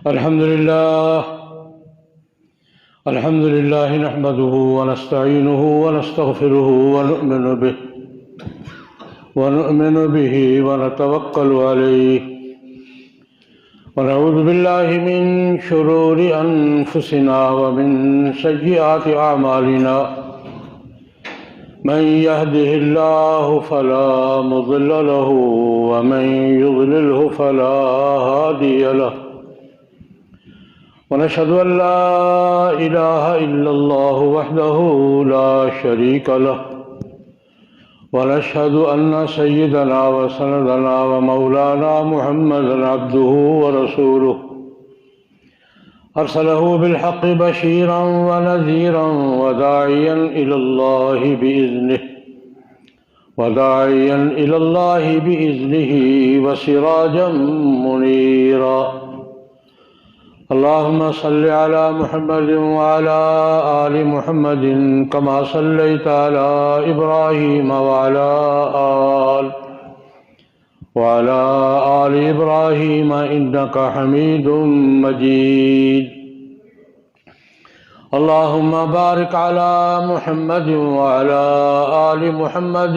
الحمد لله نحمده ونستعينه ونستغفره ونؤمن به ونتوكل عليه ونعوذ بالله من شرور أنفسنا ومن سيئات أعمالنا من يهده الله فلا مضل له ومن يضلله فلا هادي له ونشهد أن لا إله إلا الله وحده لا شريك له ونشهد أن سيدنا وسندنا ومولانا محمدا عبده ورسوله أرسله بالحق بشيرا ونذيرا وداعيا إلى الله بإذنه وسراجا منيرا اللهم صل على محمد وعلى آل محمد كما صليت على إبراهيم وعلى آل إبراهيم إنك حميد مجيد اللهم بارك على محمد وعلى آل محمد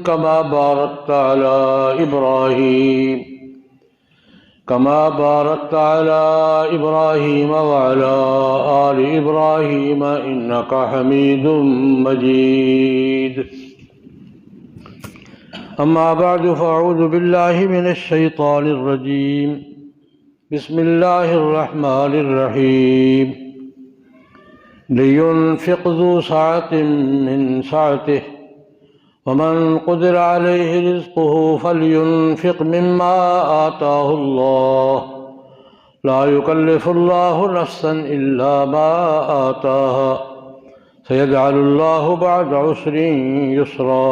كما باركت على إبراهيم وعلى آل إبراهيم إنك حميد مجيد أما بعد فأعوذ بالله من الشيطان الرجيم بسم الله الرحمن الرحيم لينفق ذو سعة من سعته ومن قدر عليه رزقه فلينفق مما آتاه الله لا يكلف الله نفسا إلا ما آتاها سيجعل الله بعد عسر يسرا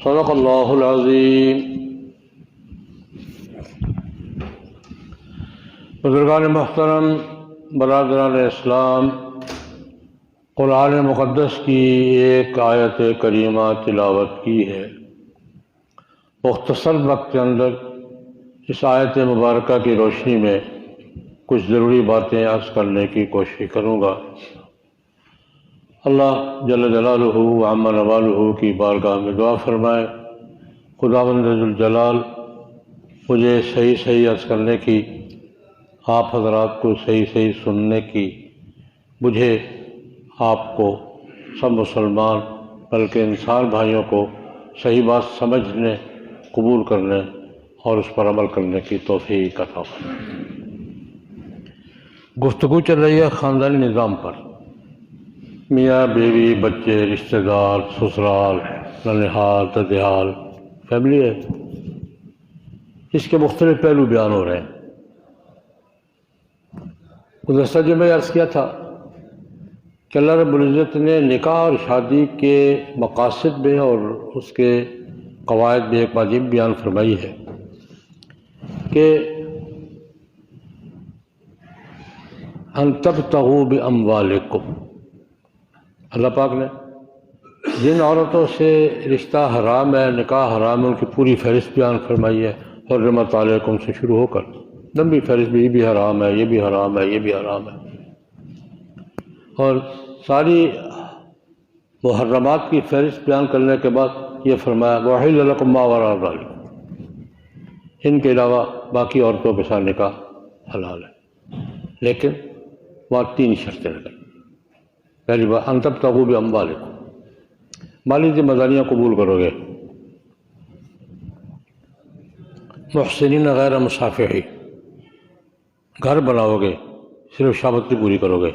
صدق اللہ العظیم۔ بزرگان محترم، برادران اسلام، قرآن مقدس کی ایک آیت کریمہ تلاوت کی ہے۔ مختصر وقت کے اندر اس آیت مبارکہ کی روشنی میں کچھ ضروری باتیں عرض کرنے کی کوشش کروں گا۔ اللہ جل جلالہ و عم نوالہ کی بارگاہ میں دعا فرمائے، خداوند ذوالجلال مجھے صحیح عرض کرنے کی، آپ حضرات کو صحیح سننے کی، مجھے آپ کو سب مسلمان بلکہ انسان بھائیوں کو صحیح بات سمجھنے، قبول کرنے اور اس پر عمل کرنے کی توفیق عطا فرمائے۔ گفتگو چل رہی ہے خاندانی نظام پر۔ میاں بیوی، بچے، رشتہ دار، سسرال، ننھیال، ددھیال، فیملی ہے، اس کے مختلف پہلو بیان ہو رہے ہیں۔ گزشتہ جو میں عرض کیا تھا کہ اللہ رب العزت نے نکاح اور شادی کے مقاصد میں اور اس کے قواعد میں ایک واجب بیان فرمائی ہے کہ ان تبتغوا باموالکم، اللہ پاک نے جن عورتوں سے رشتہ حرام ہے، نکاح حرام ہے، ان کی پوری فہرست بیان فرمائی ہے، حرمت علیکم سے شروع ہو کر لمبی فہرست بھی، یہ بھی حرام ہے، یہ بھی حرام ہے، یہ بھی حرام ہے، اور ساری محرمات کی فہرست بیان کرنے کے بعد یہ فرمایا وَأُحِلَّ لَكُم مَّا وَرَاءَ ذَلِكَ، ان کے علاوہ باقی عورتوں کے ساتھ نکاح حلال ہے، لیکن وہاں 3 شرطیں لگیں۔ پہلی بات ان تبتغوا باموالکم، مالی ذمہ داریاں قبول کرو گے، محسنین غیر مسافحین، گھر بناؤ گے، صرف شابتی پوری کرو گے،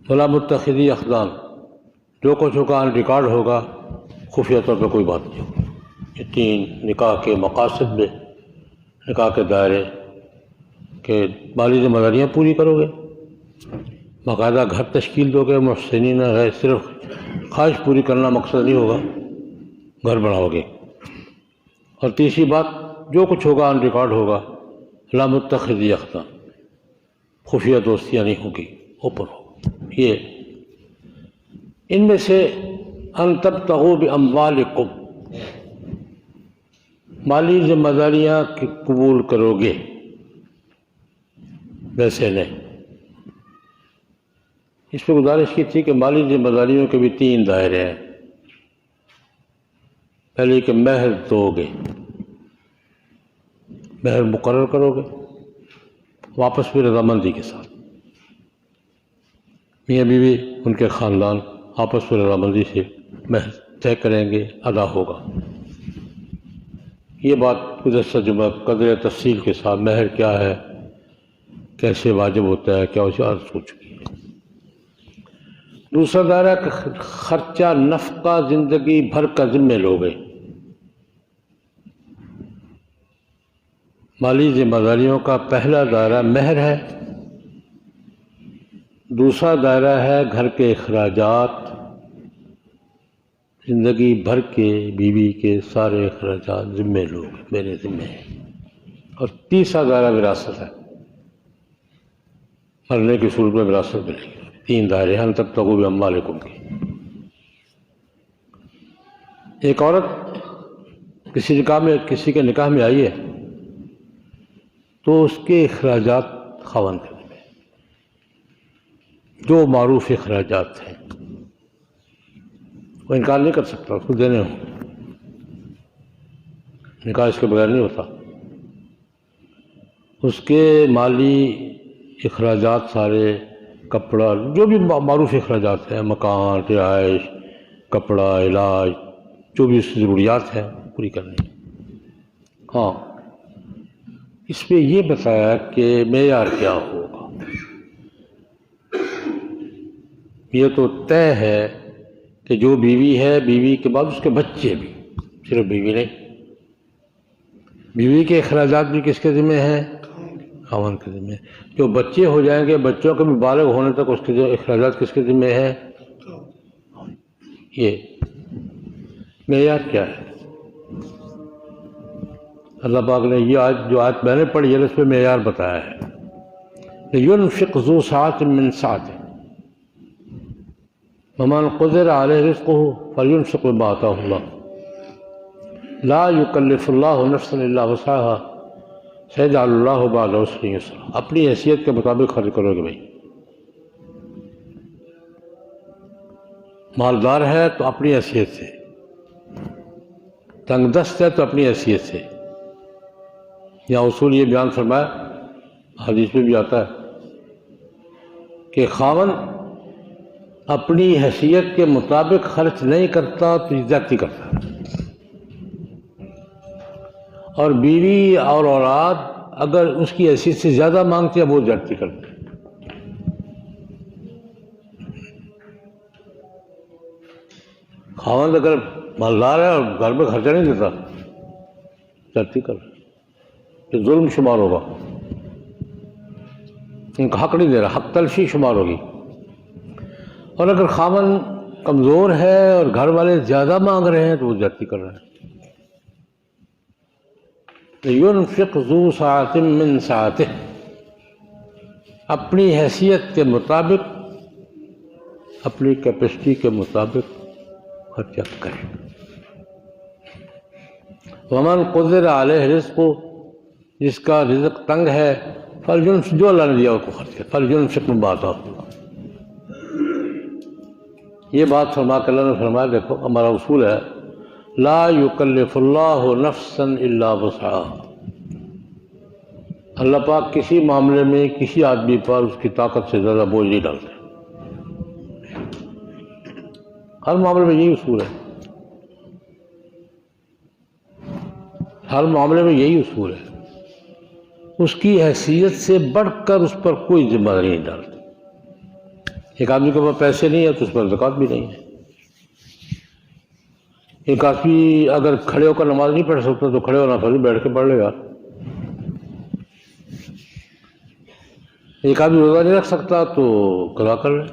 ولا متخذی اخدان، جو کچھ ہوگا ان ریکارڈ ہوگا، خفیہ طور پہ کوئی بات نہیں ہوگی۔ یہ 3 نکاح کے مقاصد میں، نکاح کے دائرے کہ مالی ذمہ داریاں پوری کرو گے، باقاعدہ گھر تشکیل دو گے، محسنین غیر، صرف خواہش پوری کرنا مقصد نہیں ہوگا، گھر بناؤ گے، اور تیسری بات جو کچھ ہوگا ان ریکارڈ ہوگا، لا متخذی اخدان، خفیہ دوستیاں نہیں ہوگی، اوپن ہوگا۔ یہ ان میں سے ان تبتغوا باموالکم، مالی ذمہ داریاں قبول کرو گے، ویسے نہیں۔ اس پہ گزارش کی تھی کہ مالی ذمہ داریوں کے بھی 3 دائرے ہیں۔ پہلے کہ مہر دو گے، مہر مقرر کرو گے واپس بھی رضامندی کے ساتھ، میاں بیوی ان کے خاندان آپس میں رضامندی سے مہر طے کریں گے، ادا ہوگا۔ یہ بات گزشتہ جمعہ قدر تفصیل کے ساتھ مہر کیا ہے، کیسے واجب ہوتا ہے، کیا اسے عرض ہو چکی ہے۔ دوسرا دائرہ خرچہ نفقہ زندگی بھر کا ذمہ لوگے۔ مالی ذمہ داریوں کا پہلا دائرہ مہر ہے، دوسرا دائرہ ہے گھر کے اخراجات، زندگی بھر کے بیوی کے سارے اخراجات ذمہ لوگ میرے ذمہ ہیں، اور تیسرا دائرہ وراثت ہے، مرنے کی صورت میں وراثت ملے گی۔ 3 دائرے ہیں تبتغوا باموالکم کے۔ ایک عورت کسی کے نکاح میں آئی ہے تو اس کے اخراجات خاوند کے ذمہ ہیں، جو معروف اخراجات ہیں وہ انکار نہیں کر سکتا، اس کو دینے ہوں۔ نکاح اس کے بغیر نہیں ہوتا۔ اس کے مالی اخراجات سارے، کپڑا، جو بھی معروف اخراجات ہیں، مکان، رہائش، کپڑا، علاج، جو بھی اس کی ضروریات ہیں پوری کرنی۔ ہاں، اس میں یہ بتایا کہ معیار کیا ہوگا۔ یہ تو طے ہے کہ جو بیوی ہے، بیوی کے بعد اس کے بچے بھی، صرف بیوی نہیں، بیوی کے اخراجات بھی کس کے ذمہ ہیں؟ خاوند کے ذمہ۔ جو بچے ہو جائیں گے، بچوں کے بھی بالغ ہونے تک اس کے جو اخراجات کس کے ذمہ ہیں؟ یہ معیار کیا ہے؟ اللہ پاک نے یہ جو آیت میں نے پڑھی ہے اس پہ معیار بتایا ہے۔ لِيُنْفِقْ ذُو سَعَةٍ مِّن سَعَتِهِ وَمَنْ قُدِرَ عَلَيْهِ رِزْقُهُ فَلْيُنْفِقْ مِمَّا آتَاهُ اللَّهُ لَا يُكَلِّفُ اللَّهُ نَفْسًا إِلَّا وُسْعَهَا سَيَجْعَلُ اللَّهُ بَعْدَ عُسْرٍ يُسْرًا۔ اپنی حیثیت کے مطابق خرچ کرو گے بھائی۔ مالدار ہے تو اپنی حیثیت سے، تنگ دست ہے تو اپنی حیثیت سے۔ یہاں اصول یہ بیان فرمایا، حدیث میں بھی آتا ہے کہ خاوند اپنی حیثیت کے مطابق خرچ نہیں کرتا تو زیادتی کرتا ہے، اور بیوی اور اولاد اگر اس کی حیثیت سے زیادہ مانگتی ہے وہ زیادتی کرتے ہیں۔ خاوند اگر مالدار ہے اور گھر میں خرچہ نہیں دیتا، زیادتی کر رہا ہے، یہ ظلم شمار ہوگا، ان کا حق نہیں دے رہا، حق تلفی شمار ہوگی۔ اور اگر خاوند کمزور ہے اور گھر والے زیادہ مانگ رہے ہیں تو وہ زیادتی کر رہے ہیں۔ يُنْفِقْ ذُو سَعَةٍ مِّن سَعَتِهِ، اپنی حیثیت کے مطابق، اپنی کیپیسٹی کے مطابق خرچہ کرے۔ وَمَنْ قُدِرَ عَلَيْهِ رِزْقُهُ، جس کا رزق تنگ ہے، فَلْيُنْفِقْ، جو اللہ نے دیا اس کو خرچ کرے، فَلْيُنْفِقْ مِمَّا آتَاهُ اللَّهُ۔ یہ بات فرما کر اللہ نے فرمایا، دیکھو ہمارا اصول ہے لا یکلف اللہ نفسا الا وسعها۔ اللہ پاک کسی معاملے میں کسی آدمی پر اس کی طاقت سے زیادہ بوجھ نہیں ڈالتے، ہر معاملے میں یہی اصول ہے، ہر معاملے میں یہی اصول ہے، اس کی حیثیت سے بڑھ کر اس پر کوئی ذمہ داری نہیں ڈالتے۔ ایک آدمی کے پاس پیسے نہیں ہے تو اس پر زکوٰۃ بھی نہیں ہے۔ ایک آدمی اگر کھڑے ہو کر نماز نہیں پڑھ سکتا تو کھڑے ہونا پھر بیٹھ کے پڑھ لے گا۔ ایک آدمی روزہ نہیں رکھ سکتا تو قضا کر لے۔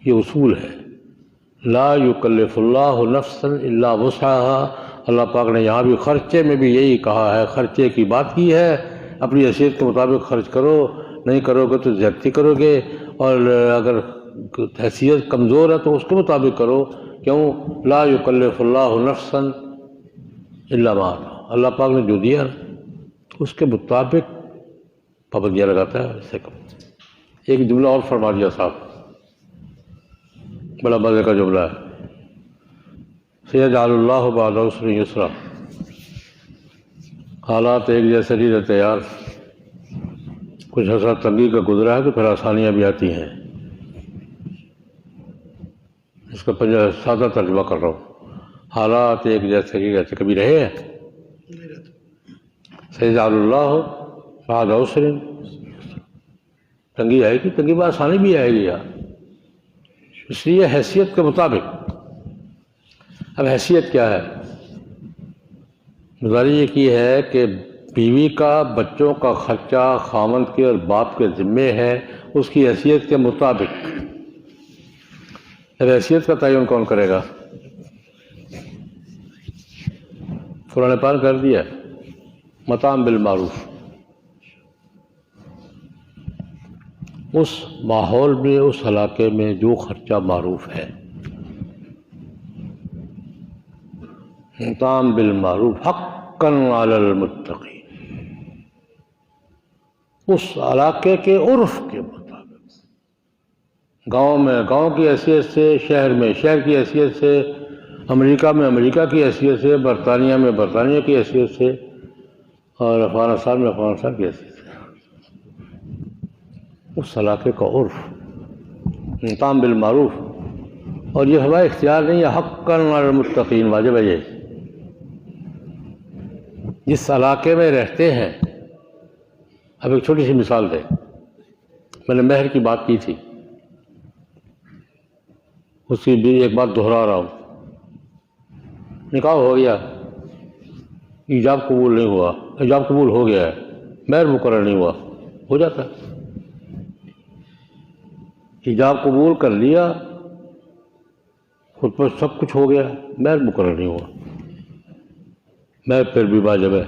یہ اصول ہے لا یکلف اللہ نفسا الا وسعها۔ اللہ پاک نے یہاں بھی خرچے میں بھی یہی کہا ہے، خرچے کی بات کی ہے، اپنی حیثیت کے مطابق خرچ کرو، نہیں کرو گے تو زیادتی کرو گے، اور اگر حیثیت کمزور ہے تو اس کے مطابق کرو۔ کیوں؟ لا یکلف اللہ نفسا الا ما آتاہا، اللہ پاک نے جو دیا اس کے مطابق پابندیاں لگاتا ہے اس سے کم۔ ایک جملہ اور فرما دیا صاحب، بڑا مزے کا جملہ ہے، سیجعل اللہ بعد عسر یسرا، حالات ایک جیسے نہیں رہتے یار، کچھ ایسا تنگی کا گزرا ہے تو پھر آسانیاں بھی آتی ہیں۔ اس کا سادہ ترجمہ کر رہا ہوں، حالات ایک جیسے نہیں رہتے، کبھی رہے ہیں؟ سیجعل اللہ بعد عسر، تنگی آئے گی، تنگی میں آسانی بھی آئے گی یار، اس لیے حیثیت کے مطابق۔ اب حیثیت کیا ہے؟ گزارش یہ کی ہے کہ بیوی کا بچوں کا خرچہ خاوند کے اور باپ کے ذمے ہے، اس کی حیثیت کے مطابق۔ اب حیثیت کا تعین کون کرے گا؟ قرآن پاک کر دیا مطعم بالمعروف، اس ماحول میں، اس علاقے میں جو خرچہ معروف ہے، مطعم بالمعروف حقا علی المتقین، اس علاقے کے عرف کے مطابق، گاؤں میں گاؤں کی حیثیت سے، شہر میں شہر کی حیثیت سے، امریکہ میں امریکہ کی حیثیت سے، برطانیہ میں برطانیہ کی حیثیت سے، اور افغانستان میں افغانستان کی حیثیت سے، اس علاقے کا عرف، مطعم بالمعروف۔ اور یہ ہمارا اختیار نہیں ہے، حقا علی المتقین، واجب ہے یہ۔ جس علاقے میں رہتے ہیں، اب ایک چھوٹی سی مثال دیں، میں نے مہر کی بات کی تھی، اس کی بھی ایک بات دہرا رہا ہوں، نکاح ہو گیا، ایجاب قبول نہیں ہوا، ایجاب قبول ہو گیا ہے، مہر مقرر نہیں ہوا، ہو جاتا ہے، ایجاب قبول کر لیا، خود پر سب کچھ ہو گیا، مہر مقرر نہیں ہوا، مہر پھر بھی واجب ہے،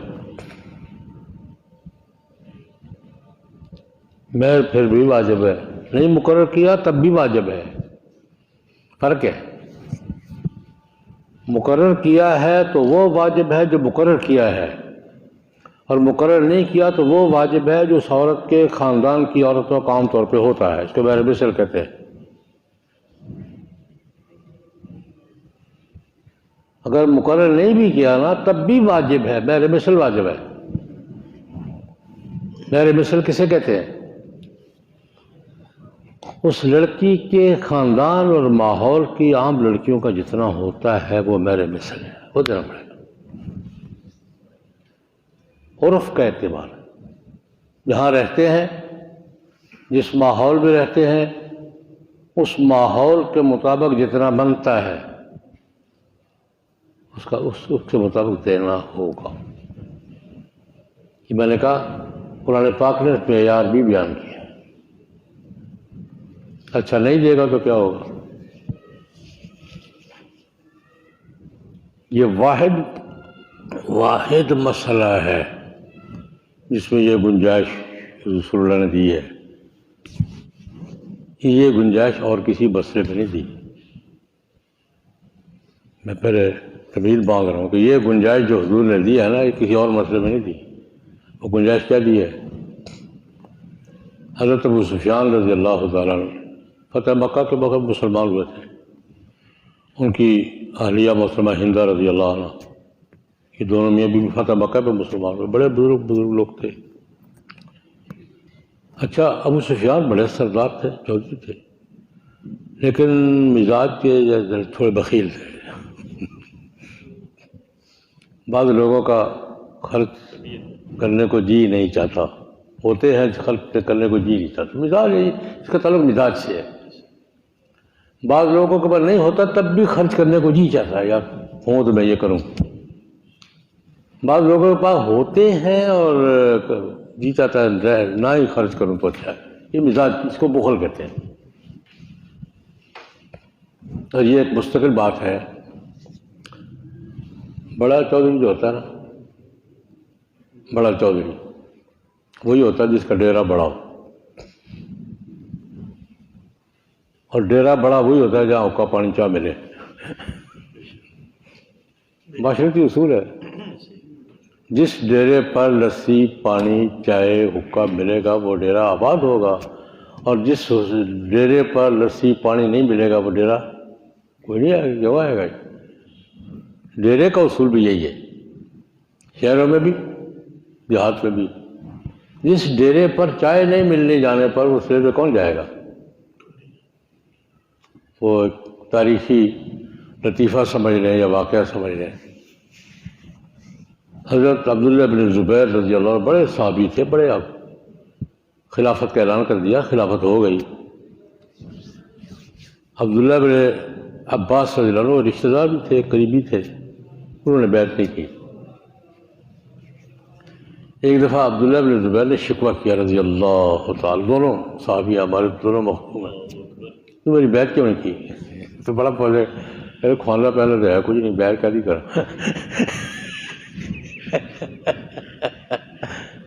مہر پھر بھی واجب ہے، نہیں مقرر کیا تب بھی واجب ہے، فرق ہے۔ مقرر کیا ہے تو وہ واجب ہے جو مقرر کیا ہے، اور مقرر نہیں کیا تو وہ واجب ہے جو اس عورت کے خاندان کی عورتوں کا عام طور پہ ہوتا ہے، اس کو مہر مثل کہتے ہیں۔ اگر مقرر نہیں بھی کیا نا تب بھی واجب ہے، مہر مثل واجب ہے۔ مہر مثل کسے کہتے ہیں؟ اس لڑکی کے خاندان اور ماحول کی عام لڑکیوں کا جتنا ہوتا ہے وہ مہر مثل ہے، وہ دینا پڑے گا۔ عرف کا اعتبار، جہاں رہتے ہیں، جس ماحول میں رہتے ہیں، اس ماحول کے مطابق جتنا بنتا ہے اس کے مطابق دینا ہوگا۔ یہ میں نے کہا قرآن پاک نے معیار بھی بیان کیا، اچھا نہیں دے گا تو کیا ہوگا؟ یہ واحد مسئلہ ہے جس میں یہ گنجائش رسول اللہ نے دی ہے، یہ گنجائش اور کسی مسئلے میں نہیں دی۔ میں پہلے طویل مانگ رہا ہوں کہ یہ گنجائش جو حضور نے دی ہے نا، یہ کسی اور مسئلے میں نہیں دی۔ وہ گنجائش کیا دی ہے؟ حضرت ابو سفیان رضی اللہ تعالیٰ عنہ فتح مکہ کے وقت مسلمان ہوئے تھے، ان کی اہلیہ محترمہ ہندہ رضی اللہ عنہ، یہ دونوں میاں بیوی فتح مکہ پہ مسلمان ہوئے، بڑے بزرگ لوگ تھے۔ اچھا، ابو سفیان بڑے سردار تھے، چودھری تھے، لیکن مزاج کے تھوڑے بخیل تھے۔ بعض لوگوں کا خرچ کرنے کو جی نہیں چاہتا، ہوتے ہیں خرچ کرنے کو جی نہیں چاہتا، مزاج اس کا تعلق مزاج سے ہے۔ بعض لوگوں کے پاس نہیں ہوتا تب بھی خرچ کرنے کو جی چاہتا ہے، یار ہوں تو میں یہ کروں۔ بعض لوگوں کے پاس ہوتے ہیں اور جی چاہتا ہے نہ ہی خرچ کروں تو اچھا ہے، یہ مزاج، اس کو بخل کہتے ہیں۔ اور یہ ایک مستقل بات ہے۔ بڑا چودھری جو ہوتا ہے نا، بڑا چودھری وہی ہوتا ہے جس کا ڈیرا بڑا ہو، اور ڈیرا بڑا وہی ہوتا ہے جہاں حقہ پانی چاہ ملے۔ معاشرتی اصول ہے، جس ڈیرے پر لسی پانی چائے حقہ ملے گا وہ ڈیرہ آباد ہوگا، اور جس ڈیرے پر لسی پانی نہیں ملے گا وہ ڈیرہ کوئی نہیں آئے گا، آئے گا۔ ڈیرے کا اصول بھی یہی ہے، شہروں میں بھی دیہات میں بھی۔ جس ڈیرے پر چائے نہیں ملنے جانے پر اس ڈیرے پہ کون جائے گا؟ وہ ایک تاریخی لطیفہ سمجھ رہے ہیں یا واقعہ سمجھ رہے ہیں۔ حضرت عبداللہ بن زبیر رضی اللہ عنہ بڑے صحابی تھے، بڑے، اب خلافت کا اعلان کر دیا، خلافت ہو گئی۔ عبداللہ بن عباس رضی اللہ عنہ رشتہ دار بھی تھے، قریبی تھے، انہوں نے بیعت نہیں کی۔ ایک دفعہ عبداللہ بن زبیر نے شکوہ کیا رضی اللہ تعالی، دونوں صحابی ہمارے دونوں مخدوم ہیں، تو میری بیعت کیوں نہیں کی؟ تو بڑا پہلے کھانا پہلے تو ہے کچھ نہیں، بیعت کیا نہیں کرا؟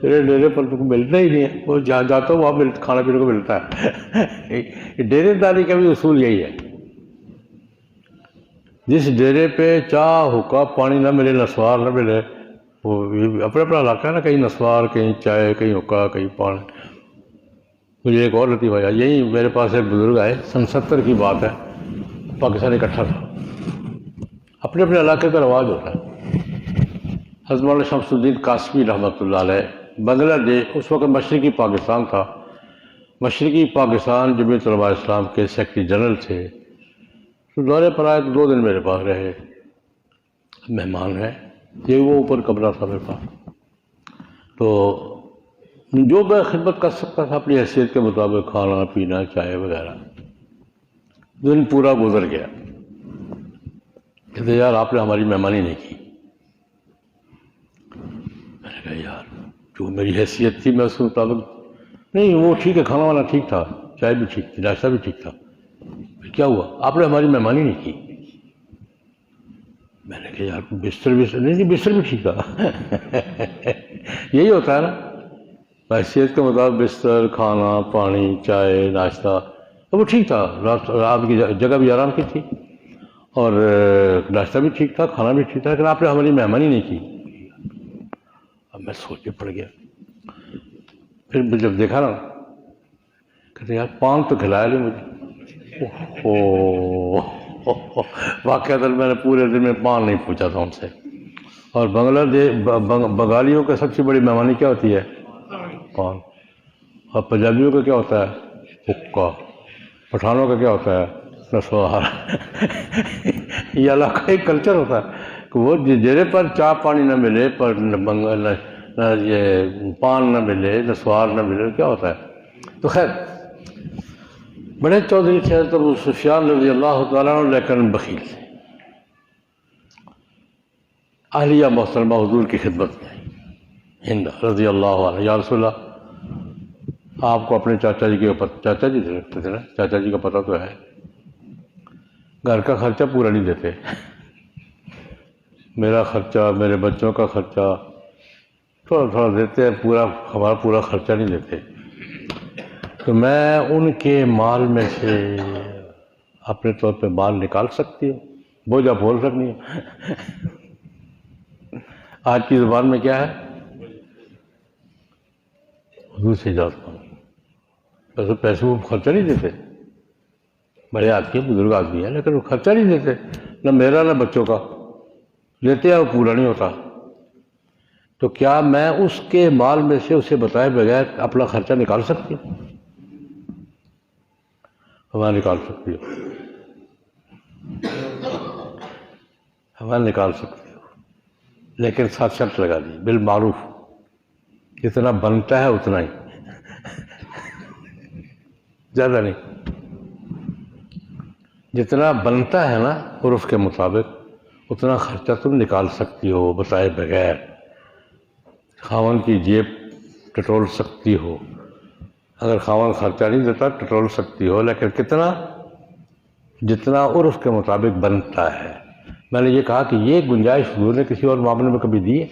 میرے ڈیرے پر تو ملتا ہی نہیں ہے، وہ جہاں جاتا ہوں وہاں کھانا پینے کو ملتا ہے۔ ڈیرے داری کا بھی اصول یہی ہے، جس ڈیرے پہ چاہ حقہ پانی نہ ملے، نسوار نہ ملے، وہ اپنا اپنا علاقہ ہے نا، کہیں نسوار، کہیں چائے، کہیں حقہ، کہیں پانی۔ مجھے ایک اور لطیفہ آیا، یہی میرے پاس ایک بزرگ آئے، سن 70 کی بات ہے، پاکستان اکٹھا تھا، اپنے اپنے علاقے کا رواج ہوتا ہے۔ حضرت مولانا شمس الدین قاسمی رحمۃ اللہ علیہ بنگلہ دیش، اس وقت مشرقی پاکستان تھا، مشرقی پاکستان جمعیت علماء اسلام کے سیکرٹری جنرل تھے، تو دورے پر آئے تو 2 دن میرے پاس رہے، مہمان ہیں، یہ وہ اوپر کمرہ تھا میرے پاس، تو جو میں خدمت کر سکتا تھا اپنی حیثیت کے مطابق، کھانا پینا چائے وغیرہ۔ دن پورا گزر گیا، کہتے یار آپ نے ہماری مہمانی نہیں کی۔ میں نے کہا یار جو میری حیثیت تھی میں اس کے مطابق، نہیں وہ ٹھیک ہے، کھانا وانا ٹھیک تھا، چائے بھی ٹھیک تھی، ناشتہ بھی ٹھیک تھا، کیا ہوا آپ نے ہماری مہمانی نہیں کی؟ میں نے کہا یار بستر نہیں، بستر بھی ٹھیک تھا۔ یہی ہوتا ہے نا، حیثیت کے مطابق بستر، کھانا پانی چائے ناشتہ وہ ٹھیک تھا، رات کی جگہ بھی آرام کی تھی، اور ناشتہ بھی ٹھیک تھا، کھانا بھی ٹھیک تھا، لیکن آپ نے ہماری مہمانی نہیں کی۔ اب میں سوچ میں پڑ گیا، پھر جب دیکھا نا، کہتے یار پان تو کھلایا نہیں مجھے۔ واقعات میں نے پورے دن میں پان نہیں پوچھا تھا ان سے۔ اور بنگالیوں کا سب سے بڑی مہمانی کیا ہوتی ہے؟ پان۔ اور پنجابیوں کا کیا ہوتا ہے؟ حقہ۔ پٹھانوں کا کیا ہوتا ہے؟ نسوار۔ یہ علاقائی کلچر ہوتا ہے کہ وہ ڈیرے پر چائے پانی نہ ملے، پر یہ پان نہ ملے، نسوار نہ ملے، کیا ہوتا ہے؟ تو خیر بڑے چودھری تھے حضرت ابو سفیان رضی اللہ تعالیٰ عنہ، لیکن بخیل تھے۔ اہلیہ محترمہ حضور کی خدمت میں ہند رضی اللہ عنہ، یا رسول اللہ آپ کو اپنے چاچا جی کے چاچا جی تھے نا، چاچا جی کا پتہ تو ہے، گھر کا خرچہ پورا نہیں دیتے، میرا خرچہ، میرے بچوں کا خرچہ تھوڑا تھوڑا دیتے ہیں، پورا ہمارا پورا خرچہ نہیں دیتے، تو میں ان کے مال میں سے اپنے طور پہ مال نکال سکتی ہوں، بوجھا بول سکنی ہے۔ آج کی زبان میں کیا ہے؟ حضور سے اجازت مانگو۔ پیسے وہ خرچہ نہیں دیتے، بڑے آدمی ہیں، بزرگ آدمی ہیں، لیکن وہ خرچہ نہیں دیتے، نہ میرا نہ بچوں کا، لیتے ہیں وہ پورا نہیں ہوتا۔ تو کیا میں اس کے مال میں سے اسے بتائے بغیر اپنا خرچہ نکال سکتی ہوں؟ ہمارا نکال سکتی ہو، ہمارا نکال سکتی ہو، لیکن ساتھ شرط لگا دی، بالمعروف، جتنا بنتا ہے اتنا ہی، زیادہ نہیں، جتنا بنتا ہے نا عرف کے مطابق اتنا خرچہ تم نکال سکتی ہو بتائے بغیر، خاوند کی جیب ٹٹول سکتی ہو، اگر خاوند خرچہ نہیں دیتا ٹٹول سکتی ہو، لیکن کتنا؟ جتنا عرف کے مطابق بنتا ہے۔ میں نے یہ کہا کہ یہ گنجائش حضور نے کسی اور معاملے میں کبھی دی ہے؟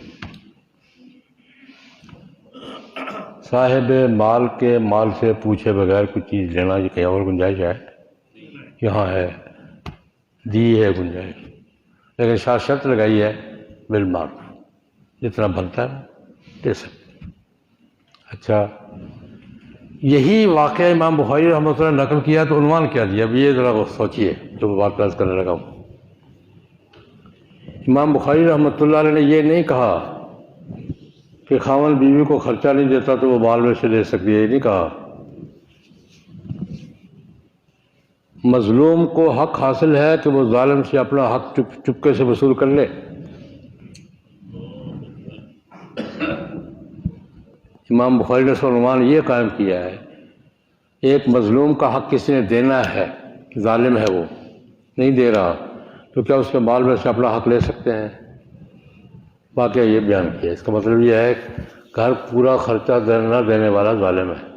صاحب مال کے مال سے پوچھے بغیر کوئی چیز لینا، یہ کہیں اور گنجائش ہے؟ یہاں ہے، دی ہے گنجائش، لیکن شرط لگائی ہے بالمعروف، جتنا بنتا ہے دے سکتے. اچھا یہی واقعہ امام بخاری رحمۃ اللہ نے نقل کیا تو عنوان کیا دیا؟ اب یہ ذرا سوچیے جو بات عرض کرنے لگا ہوں. امام بخاری رحمۃ اللہ علیہ نے یہ نہیں کہا کہ خاوند بیوی کو خرچہ نہیں دیتا تو وہ مال میں سے دے سکتی ہے، یہ نہیں کہا. مظلوم کو حق حاصل ہے کہ وہ ظالم سے اپنا حق چپکے سے وصول کر لے. امام بخاری نے عنوان یہ قائم کیا ہے، ایک مظلوم کا حق کسی نے دینا ہے، ظالم ہے وہ نہیں دے رہا، تو کیا اس کے مال میں سے اپنا حق لے سکتے ہیں؟ واقعہ یہ بیان کیا. اس کا مطلب یہ ہے گھر پورا خرچہ نہ دینے والا ظالم ہے.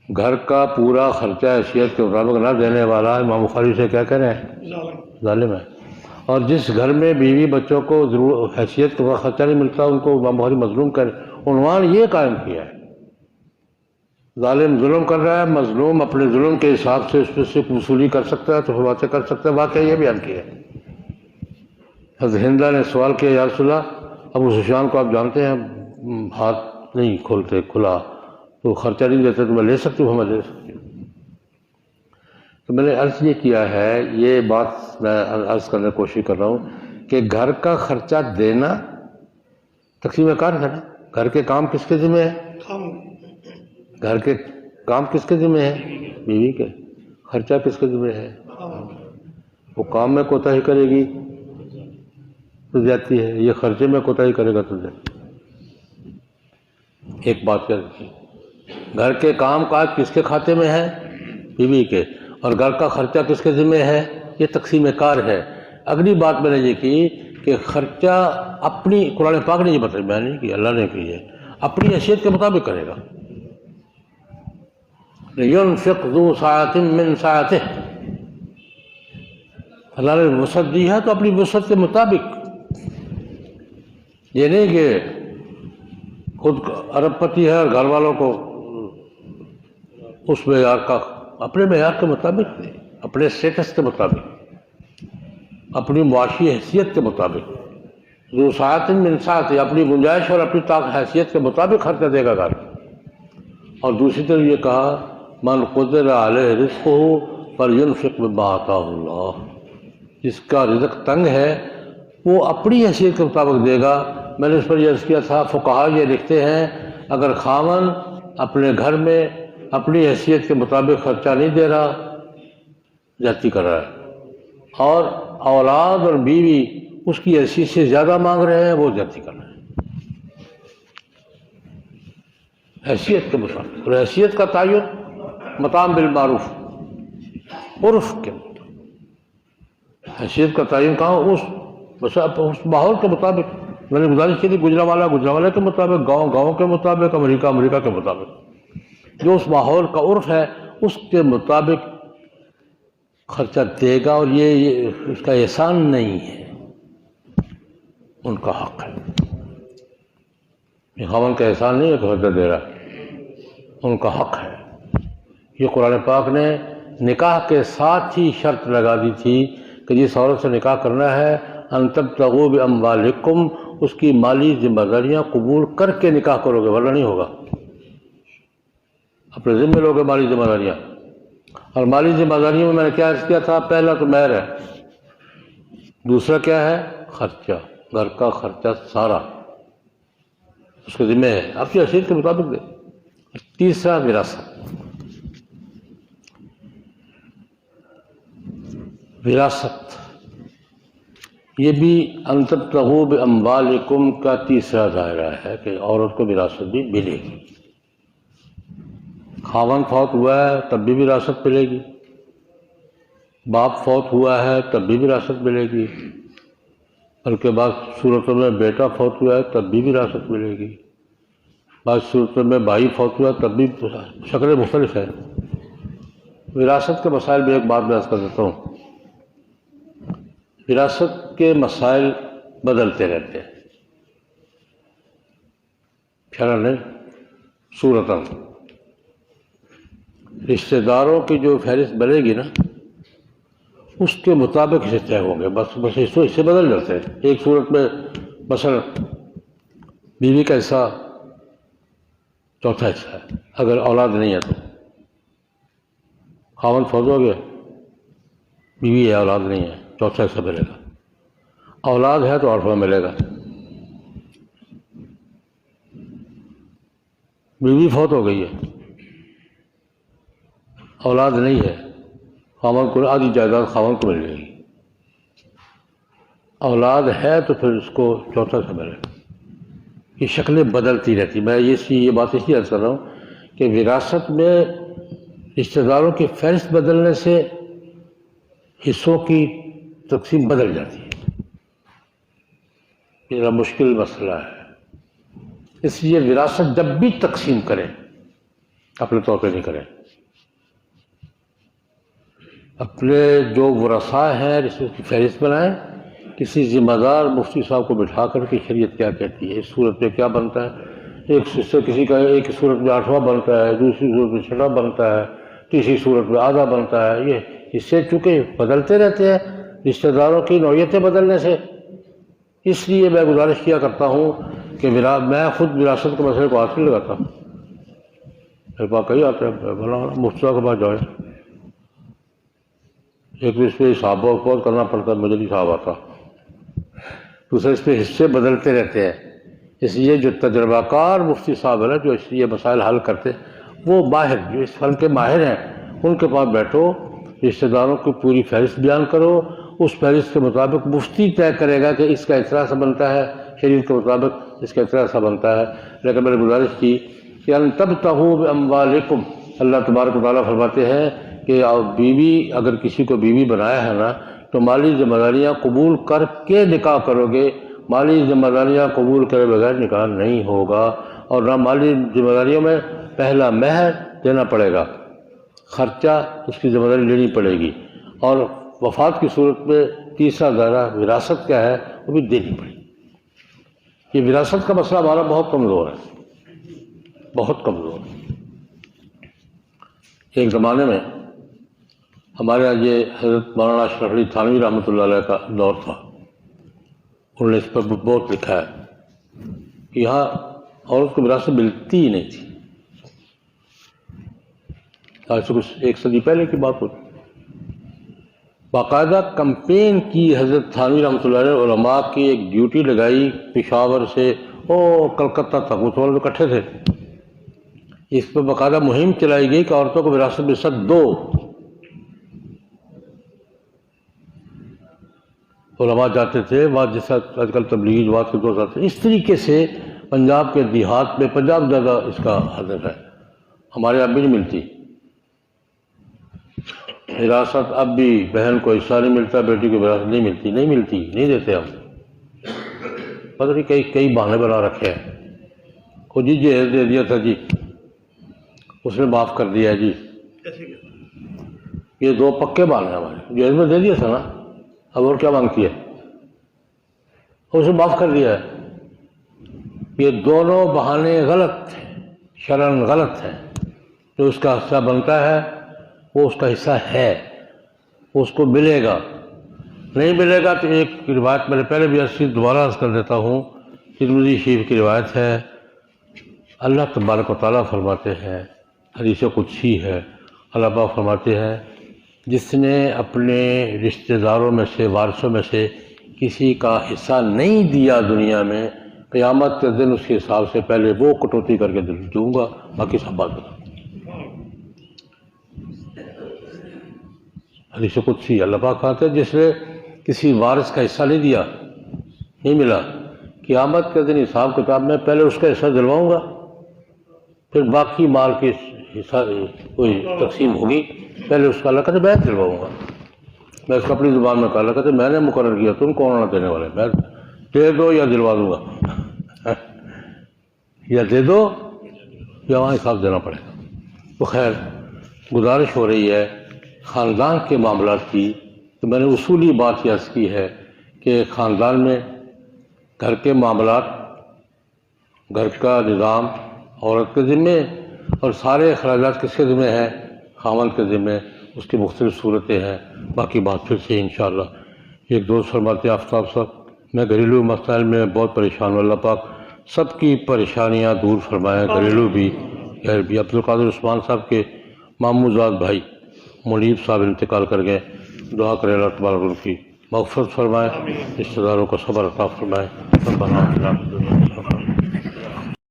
گھر کا پورا خرچہ حیثیت کے مطابق نہ دینے والا امام بخاری سے کیا کہہ رہے ہیں؟ ظالم ہے. اور جس گھر میں بیوی بچوں کو حیثیت کا خرچہ نہیں ملتا ان کو امام بخاری مظلوم کر عنوان یہ قائم کیا ہے. ظالم ظلم کر رہا ہے، مظلوم اپنے ظلم کے حساب سے اس سے وصولی کر سکتا ہے تو باتیں کر سکتا ہے. واقعہ یہ بیان کیا ہے. حضرت ہندہ نے سوال کیا، یا رسول اللہ ابو سفیان کو آپ جانتے ہیں ہاتھ نہیں کھولتے کھلا تو خرچہ نہیں دیتے تو میں لے سکتی ہوں؟ میں لے سکتی ہوں. تو میں نے عرض یہ کیا ہے، یہ بات میں عرض کرنے کی کوشش کر رہا ہوں کہ گھر کا خرچہ دینا تقسیم کار ہے نا. گھر کے کام کس کے ذمہ ہے؟ گھر کے کام کس کے ذمہ ہے؟ بیوی کے. خرچہ کس کے ذمہ ہے؟ وہ کام میں کوتاہی کرے گی تو زیادتی ہے، یہ خرچے میں کوتاہی کرے گا تو زیادتی. ایک بات کر رکھیے، گھر کے کام کاج کس کے کھاتے میں ہے؟ بیوی کے. اور گھر کا خرچہ کس کے ذمہ ہے؟ یہ تقسیم کار ہے. اگلی بات میں نے یہ کی کہ خرچہ اپنی، قرآن پاک نے یہ بتایا، میں نے کی، اللہ نے کی ہے، اپنی حیثیت کے مطابق کرے گا. لِيُنْفِقْ ذُو سَعَةٍ مِّن سَعَتِهِ، اللہ نے وسعت دی ہے تو اپنی وسعت کے مطابق. یہ نہیں کہ خود ارب پتی ہے اور گھر والوں کو اس معیار کا، اپنے معیار کے مطابق دے، اپنے اسٹیٹس کے مطابق، اپنی معاشی حیثیت کے مطابق. ذو سعۃ من سعتہ، اپنی گنجائش اور اپنی حیثیت کے مطابق خرچہ دے گا گھر. اور دوسری طرف یہ کہا من قدر علیہ رزقہ فلینفق مما آتاہ اللہ، جس کا رزق تنگ ہے وہ اپنی حیثیت کے مطابق دے گا. میں نے اس پر یہ عرض کیا تھا، فقہا یہ لکھتے ہیں اگر خاوند اپنے گھر میں اپنی حیثیت کے مطابق خرچہ نہیں دے رہا، زیادتی کر رہا ہے، اور اولاد اور بیوی اس کی حیثیت سے زیادہ مانگ رہے ہیں، وہ زیادتی کر رہے ہیں. حیثیت کے مطابق، اور حیثیت کا تعین مطعم بالمعروف، عرف کے مطابق حیثیت کا تعین کہاں؟ اس ماحول کے مطابق. میں نے گزارش کی تھی گجرانوالہ کے مطابق، گاؤں کے مطابق، امریکہ کے مطابق. جو اس ماحول کا عرف ہے اس کے مطابق خرچہ دے گا. اور یہ اس کا احسان نہیں ہے، ان کا حق ہے. یہ خاوند کا احسان نہیں ہے کہ خرچہ دے رہا ہے، ان کا حق ہے. یہ قرآن پاک نے نکاح کے ساتھ ہی شرط لگا دی تھی کہ جس عورت سے نکاح کرنا ہے ان تبتغوا باموالکم، اس کی مالی ذمہ داریاں قبول کر کے نکاح کرو گے، ورنہ نہیں ہوگا. اپنے ذمہ لوگے مالی ذمہ داریاں. اور مالی ذمہ داریوں میں نے کیا عرض کیا تھا؟ پہلا تو مہر ہے، دوسرا کیا ہے؟ خرچہ، گھر کا خرچہ سارا اس کے ذمہ ہے، آپ کی حیثیت کے مطابق دے. تیسرا وراثت. وراثت یہ بھی ان تبتغوا باموالکم کا تیسرا دائرہ ہے کہ عورت کو وراثت بھی ملے گی. خاوند فوت ہوا ہے تب بھی وراثت ملے گی، باپ فوت ہوا ہے تب بھی وراثت ملے گی، بلکہ بعض صورتوں میں بیٹا فوت ہوا ہے تب بھی وراثت ملے گی، بعض صورتوں میں بھائی فوت ہوا ہے تب بھی. شکلیں مختلف ہیں. وراثت کے مسائل بھی ایک بات میں عرض کر دیتا ہوں. وراثت کے مسائل بدلتے رہتے ہیں، شرعاً نہیں صورتاً. رشتہ داروں کی جو فہرست بنے گی نا اس کے مطابق اسے طے ہوں گے، بس حصے بدل جاتے ہیں۔ ایک صورت میں مثلا بیوی کا حصہ چوتھا حصہ ہے، اگر اولاد نہیں ہے تو خاوند فوت ہو گیا، بیوی ہے اولاد نہیں ہے، چوتھا حصہ ملے گا، اولاد ہے تو 8واں ملے گا۔ بیوی فوت ہو گئی ہے، اولاد نہیں ہے، خاوند کو آدھی جائیداد خاوند کو مل جائے گی، اولاد ہے تو پھر اس کو چوتھا حصہ ملے گا۔ یہ شکلیں بدلتی رہتی۔ میں یہ بات اس لیے عرض کر رہا ہوں کہ وراثت میں رشتہ داروں کی فہرست بدلنے سے حصوں کی تقسیم بدل جاتی ہے۔ یہ مشکل مسئلہ ہے، اس لیے وراثت جب بھی تقسیم کریں اپنے طور پہ نہیں کریں، اپنے جو ورثاء ہیں رشتے کی فہرست بنائیں، کسی ذمہ دار مفتی صاحب کو بٹھا کر کے شریعت کیا کہتی ہے، اس صورت میں کیا بنتا ہے، ایک حصہ کسی کا ایک صورت میں 8واں بنتا ہے، دوسری صورت میں 6واں بنتا ہے، تیسری صورت میں آدھا بنتا ہے۔ یہ حصے چونکہ بدلتے رہتے ہیں رشتہ داروں کی نوعیتیں بدلنے سے، اس لیے میں گزارش کیا کرتا ہوں کہ میں خود وراثت کے مسئلے کو ہاتھ نہیں لگاتا۔ میرے پاس کئی آتے ہیں، بلا مفتی صاحب کے پاس جائے، ایک تو اس پہ حساب بہت کرنا پڑتا ہے، مجھے نہیں حساب آتا، دوسرے اس پہ حصے بدلتے رہتے ہیں۔ اس لیے جو تجربہ کار مفتی صاحب ہیں نا، جو اس لیے مسائل حل کرتے، وہ ماہر جو اس فن کے ماہر ہیں، ان کے پاس بیٹھو، رشتہ داروں کی پوری فہرست بیان کرو، اس فہرست کے مطابق مفتی طے کرے گا کہ اس کا اتنا سا بنتا ہے، شریعت کے مطابق اس کا اتنا سا بنتا ہے۔ لیکن میں نے گزارش کی کہ ان تبتغوا باموالکم، اللہ تبارک و تعالیٰ فرماتے ہیں کہ بیوی اگر کسی کو بیوی بنایا ہے نا تو مالی ذمہ داریاں قبول کر کے نکاح کرو گے، مالی ذمہ داریاں قبول کرے بغیر نکاح نہیں ہوگا، اور نہ مالی ذمہ داریوں میں پہلا مہر دینا پڑے گا، خرچہ اس کی ذمہ داری لینی پڑے گی، اور وفات کی صورت میں تیسرا دائرہ وراثت کیا ہے وہ بھی دینی پڑے گی۔ یہ وراثت کا مسئلہ ہمارا بہت کمزور ہے، بہت کمزور ہے۔ ایک زمانے میں ہمارے یہاں یہ حضرت مولانا اشرف علی تھانوی رحمۃ اللہ علیہ کا دور تھا، انہوں نے اس پر بہت لکھا ہے کہ یہاں عورت کو وراثت ملتی ہی نہیں تھی، آج سے کچھ 1 صدی پہلے کی بات ہوتی۔ باقاعدہ کمپین کی حضرت تھانوی رحمۃ اللہ علیہ، علماء کی ایک ڈیوٹی لگائی پشاور سے کلکتہ تک، وہ تو اکٹھے تھے، اس پر باقاعدہ مہم چلائی گئی کہ عورتوں کو وراثت میں حصہ دو۔ علماء جاتے تھے وہاں، جیسا آج کل تبلیغی جماعت کے دوست آتے ہیں، اس طریقے سے پنجاب کے دیہات میں، پنجاب زیادہ اس کا حذف ہے، ہمارے اب بھی نہیں ملتی وراثت، اب بھی بہن کو حصہ نہیں ملتا، بیٹی کو وراثت نہیں ملتی، نہیں دیتے ہم، پتہ نہیں کئی بہانے بنا رکھے ہیں، وہ جی جہیز دے دیا تھا جی، اس نے معاف کر دیا جی، یہ 2 پکے بہانے ہمارے، جہیز میں دے دیا تھا نا، اب اور کیا مانگتی ہے، اس نے معاف کر دیا ہے۔ یہ دونوں بہانے غلط ہیں، شرعاً غلط ہیں۔ جو اس کا حصہ بنتا ہے وہ اس کا حصہ ہے، وہ اس کو ملے گا، نہیں ملے گا تو ایک روایت میں نے پہلے بھی دوبارہ عرض کر دیتا ہوں، ترمذی شریف کی روایت ہے، اللہ تبارک و تعالیٰ فرماتے ہیں، حدیث قدسی ہے، اللہ پاک فرماتے ہیں جس نے اپنے رشتہ داروں میں سے، وارثوں میں سے کسی کا حصہ نہیں دیا دنیا میں، قیامت کے دن اس کے حساب سے پہلے وہ کٹوتی کر کے دوں گا، باقی سب بات بتا۔ حدیث قدسی اللہ پاک کہتے ہیں جس نے کسی وارث کا حصہ نہیں دیا، نہیں ملا، قیامت کے دن حساب کتاب میں پہلے اس کا حصہ دلواؤں گا، پھر باقی مال کی حصہ کوئی تقسیم ہوگی، پہلے اس کا اللہ کہتے میں دلواؤں گا۔ میں اس کو اپنی زبان میں کہا، اللہ کہتے میں نے مقرر کیا، تم کون نہ دینے والے، میں دے دو یا دلوا دوں گا، یا دے دو یا وہاں حساب دینا پڑے گا۔ تو خیر گزارش ہو رہی ہے خاندان کے معاملات کی، تو میں نے اصولی بات یہ عرض کی ہے کہ خاندان میں گھر کے معاملات، گھر کا نظام عورت کے ذمے، اور سارے اخراجات کس کے ذمے ہیں، خاوند کے ذمے، اس کی مختلف صورتیں ہیں، باقی بات پھر سے انشاءاللہ۔ ایک دوست فرماتے ہیں آفتاب صاحب میں گھریلو مسائل میں بہت پریشان ہوں، اللہ پاک سب کی پریشانیاں دور فرمائیں، گھریلو بھی غیر بھی۔ عبدالقادر عثمان صاحب کے ماموزاد بھائی منیب صاحب انتقال کر گئے، دعا کریں اللہ تبارک ان کی مغفرت فرمائے، رشتہ داروں کو صبر عطا فرمائے۔ ربنا آتنا فی الدنیا حسنۃ